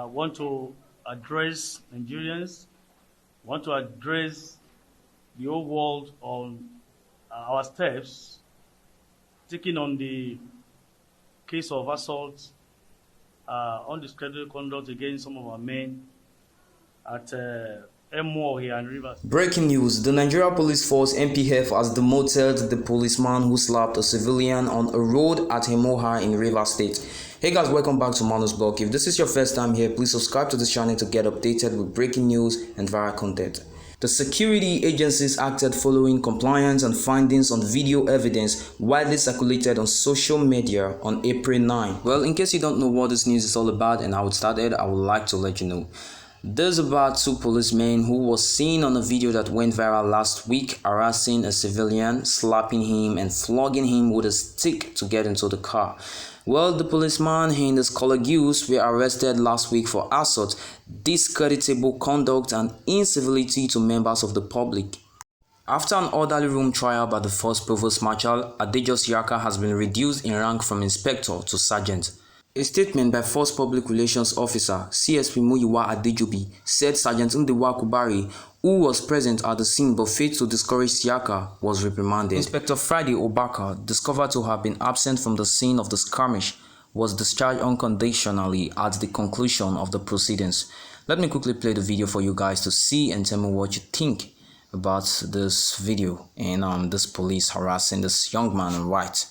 want to address Nigerians, want to address the whole world on our steps taken on the case of assault, undisclosed conduct against some of our men at Emouha here in Rivers. Breaking news: the Nigeria Police Force (NPF) has demoted the policeman who slapped a civilian on a road at Emouha in Rivers State. Hey guys, welcome back to Manus Blog. If this is your first time here, please subscribe to this channel to get updated with breaking news and viral content. The security agencies acted following compliance and findings on video evidence widely circulated on social media on April 9. Well, in case you don't know what this news is all about and how it started, I would like to let you know. There's about two policemen who was seen on a video that went viral last week harassing a civilian, slapping him and flogging him with a stick to get into the car. Well, the policeman and his colleagues were arrested last week for assault, discreditable conduct and incivility to members of the public. After an orderly room trial by the first Provost Marshal, Adejo Siaka has been reduced in rank from inspector to sergeant. A statement by First Public Relations Officer CSP Muyiwa Adejobi said Sergeant Ndewa Kubari, who was present at the scene but failed to discourage Siaka, was reprimanded. Inspector Friday Obaka, discovered to have been absent from the scene of the skirmish, was discharged unconditionally at the conclusion of the proceedings. Let me quickly play the video for you guys to see and tell me what you think about this video and this police harassing this young man in white.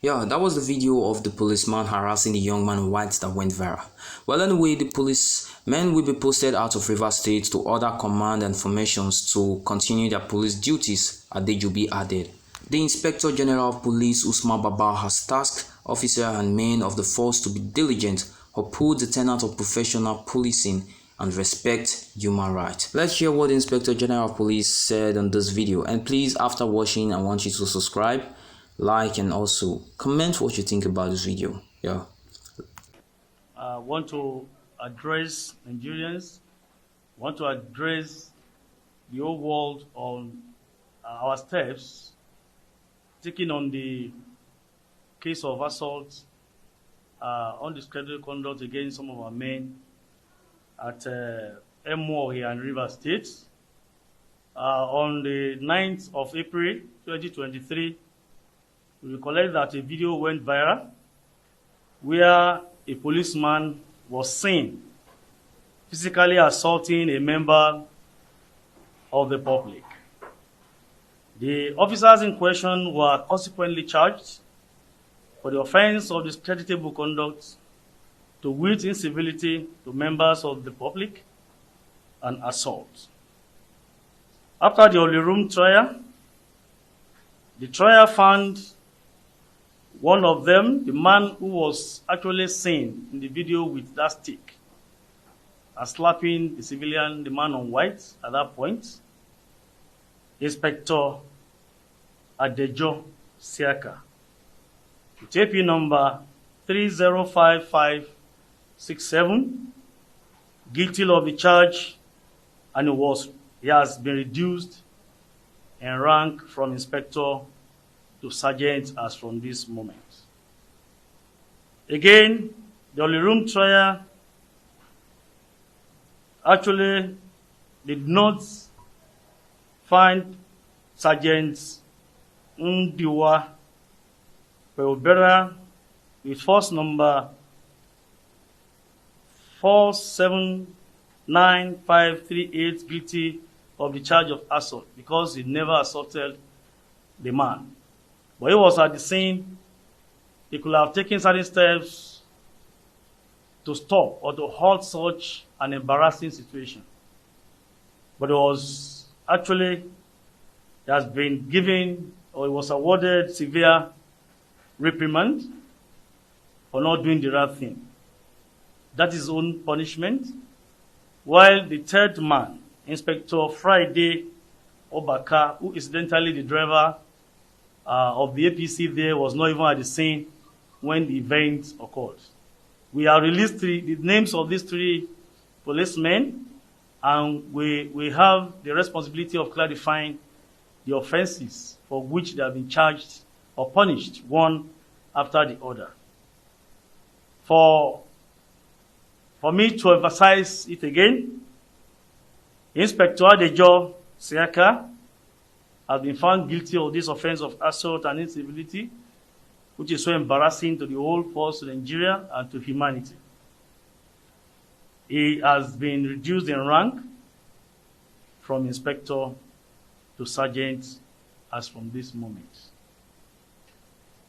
Yeah, that was the video of the policeman harassing the young man in white that went viral. Well, anyway, the policemen will be posted out of Rivers State to other command and formations to continue their police duties, Adejobi added. The Inspector General of Police, Usman Baba, has tasked officers and men of the force to be diligent, uphold the tenet of professional policing, and respect human rights. Let's hear what the Inspector General of Police said on this video. And please, after watching, I want you to subscribe, like, and also comment what you think about this video. Yeah. I want to address Nigerians, want to address the whole world on our steps taken on the case of assault, undisclosed conduct against some of our men at Emouha here in Rivers State. On the 9th of April 2023, we recollect that a video went viral where a policeman was seen physically assaulting a member of the public. The officers in question were consequently charged for the offense of discreditable conduct, to wit incivility to members of the public, and assault. After the Holy Room trial, the trial found one of them, the man who was actually seen in the video with that stick, as slapping the civilian, the man on white at that point, Inspector Adejo Siaka, with AP number 305567, guilty of the charge, and he has been reduced in rank from inspector to sergeant as from this moment. Again, the Holy Room trial actually did not find Sergeant Ndewa Kubari with force number 479538 guilty of the charge of assault because he never assaulted the man. But he was at the scene. He could have taken certain steps to stop or to halt such an embarrassing situation. But it was actually, he has been given, or he was awarded severe reprimand for not doing the right thing. That is his own punishment. While the third man, Inspector Friday Obaka, who incidentally the driver of the APC there, was not even at the scene when the event occurred. We have released the names of these 3 policemen, and we have the responsibility of clarifying the offenses for which they have been charged or punished, one after the other. For me to emphasize it again, Inspector Adejo Siaka has been found guilty of this offense of assault and incivility, which is so embarrassing to the whole force of Nigeria and to humanity. He has been reduced in rank from inspector to sergeant as from this moment.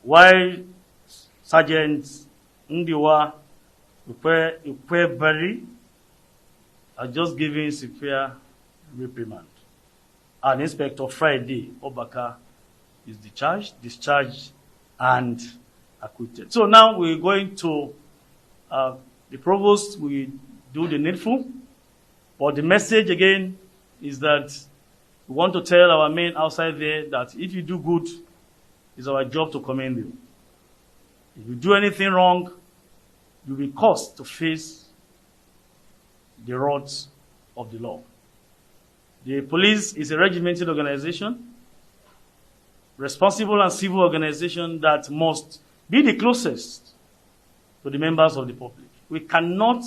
While Sergeant Ndiwa Ukwebari has just given severe reprimand, and Inspector Friday Obaka is discharged, and acquitted. So now we're going to the provost will do the needful, but the message again is that we want to tell our men outside there that if you do good, it's our job to commend you. If you do anything wrong, you'll be caused to face the wrath of the law. The police is a regimented organization, responsible and civil organization that must be the closest to the members of the public. We cannot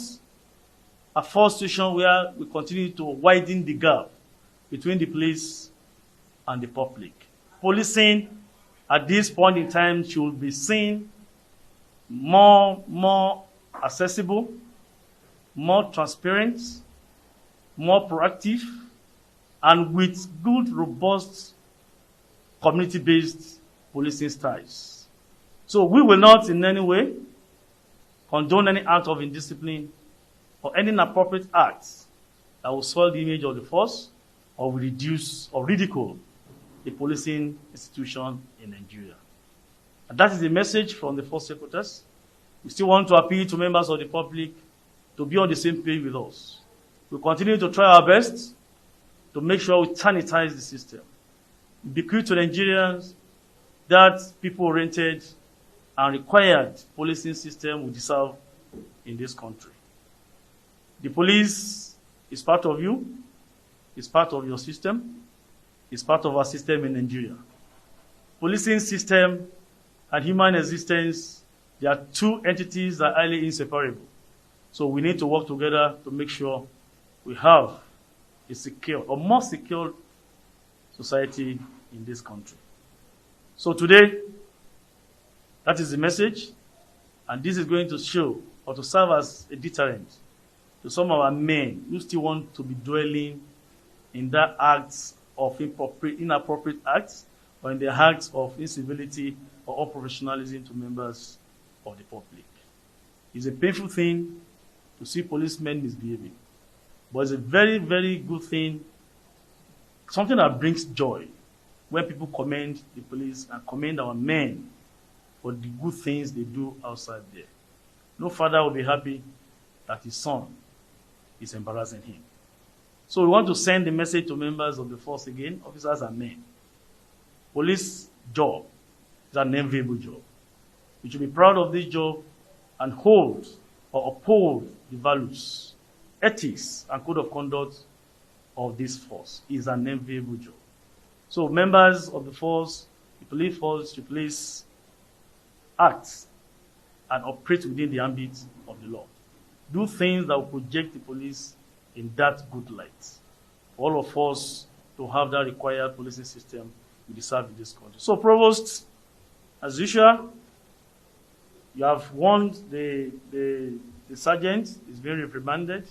afford a situation where we continue to widen the gap between the police and the public. Policing at this point in time should be seen more accessible, more transparent, more proactive, and with good, robust, community-based policing styles. So we will not in any way condone any act of indiscipline or any inappropriate act that will spoil the image of the force or will reduce or ridicule the policing institution in Nigeria. And that is the message from the force headquarters. We still want to appeal to members of the public to be on the same page with us. We continue to try our best to make sure we sanitize the system. Bequeath to Nigerians that people-oriented and required policing system we deserve in this country. The police is part of you, is part of your system, is part of our system in Nigeria. Policing system and human existence, they are 2 entities that are highly inseparable. So we need to work together to make sure we have a secure or more secure society in this country. So today, that is the message, and this is going to show or to serve as a deterrent to some of our men who still want to be dwelling in that acts of inappropriate acts or in the acts of incivility or unprofessionalism to members of the public. It's a painful thing to see policemen misbehaving, but it's a very, very good thing, something that brings joy when people commend the police and commend our men for the good things they do outside there. No father will be happy that his son is embarrassing him. So we want to send the message to members of the force again, officers and men. Police job is an enviable job. We should be proud of this job and hold or uphold the values, ethics, and code of conduct of this force. It is an enviable job. So members of the force, the police force, should please act and operate within the ambit of the law. Do things that will project the police in that good light. For all of us to have that required policing system we deserve in this country. So, Provost, as usual, you have warned the sergeant, is being reprimanded,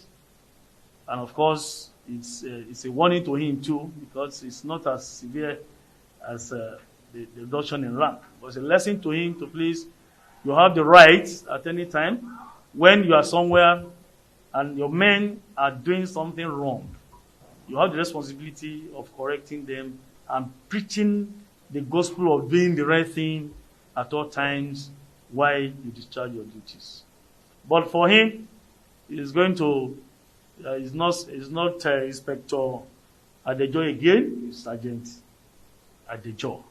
and of course, it's a warning to him too, because it's not as severe as the reduction in rank. But it's a lesson to him to please, you have the right at any time when you are somewhere and your men are doing something wrong. You have the responsibility of correcting them and preaching the gospel of doing the right thing at all times while you discharge your duties. But for him, he is going to, he's not Inspector Adejo again, he's Sergeant Adejo.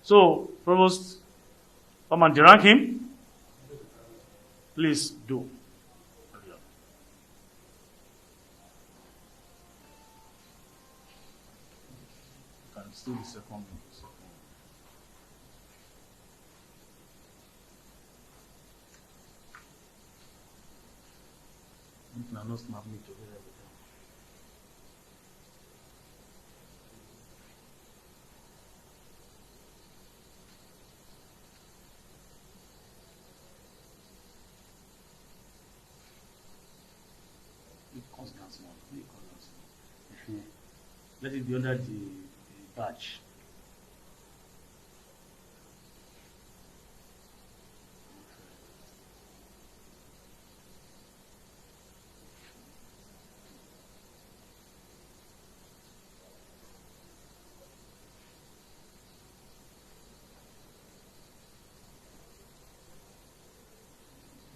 So, Provost, come and derank him. Please do. You can see the second one. You can not snap me together with them. Let it be under the badge.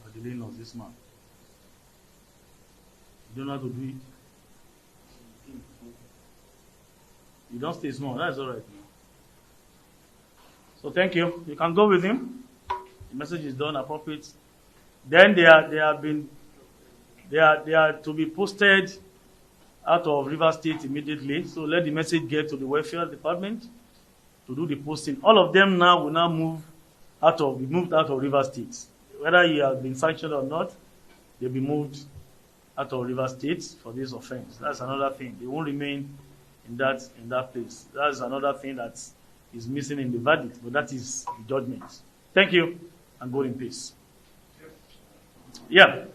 But the lane of this man. You don't know how to do it. You don't stay small. That's all right. So thank you. You can go with him. The message is done, appropriate. Then they are to be posted out of River State immediately. So let the message get to the welfare department to do the posting. All of them now will now be moved out of River State. Whether you have been sanctioned or not, they'll be moved out of River State for this offense. That's another thing. They won't remain in that place. That's another thing that is missing in the verdict, but that is the judgment. Thank you, and go in peace. Yeah.